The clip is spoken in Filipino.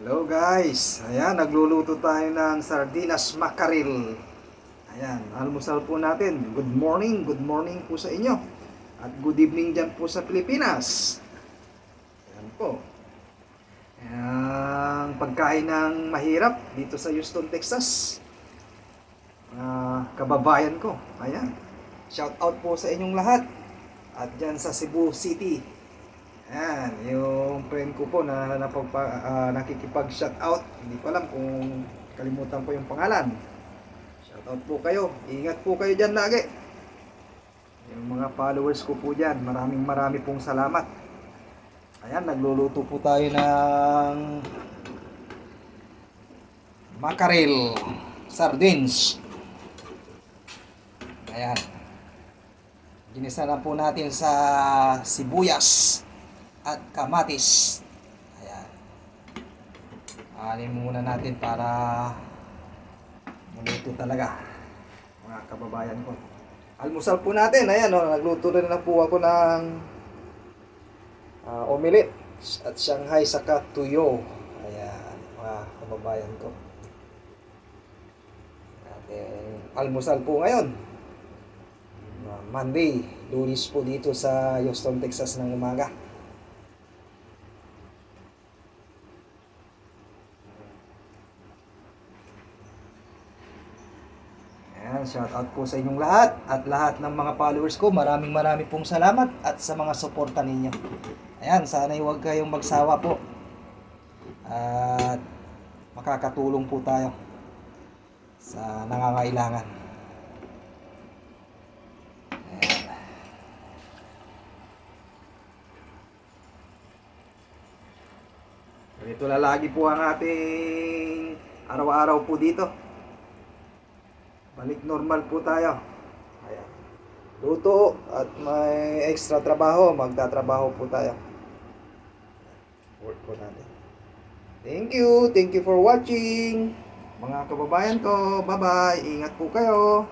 Hello guys, ayan, nagluluto tayo ng sardinas mackerel. Ayan, almusal po natin. Good morning po sa inyo. At good evening dyan po sa Pilipinas. Ayan po. Ang pagkain ng mahirap dito sa Houston, Texas. Kababayan ko. Ayan. Shout out po sa inyong lahat. At dyan sa Cebu City. Ayan, yung friend ko po na nakikipag-shoutout. Hindi ko alam kung kalimutan ko yung pangalan. Shoutout po kayo. Ingat po kayo dyan lagi. Yung mga followers ko po dyan, marami pong salamat. Ayan, nagluluto po tayo ng mackerel sardines. Ayan. Ginisa na po natin sa sibuyas at kamatis. Ayan. Alin muna natin para maluto talaga, mga kababayan ko. Almusal po natin. Ayan, nagluto rin na po ako ng omelette at Shanghai saka tuyo. Ayan, mga kababayan ko. Ating almusal po ngayon. Monday, Lunes po dito sa Houston, Texas ng umaga. Ayan, shout out po sa inyong lahat at lahat ng mga followers ko. Maraming pong salamat at sa mga suporta ninyo. Ayan, sana huwag kayong magsawa po. At makakatulong po tayo sa nangangailangan. Ito na lagi po ang ating araw-araw po dito. Balik normal po tayo. Ayan. Luto at may extra trabaho, magtatrabaho po tayo. Work po natin. Thank you for watching. Mga kababayan ko, bye-bye. Ingat po kayo.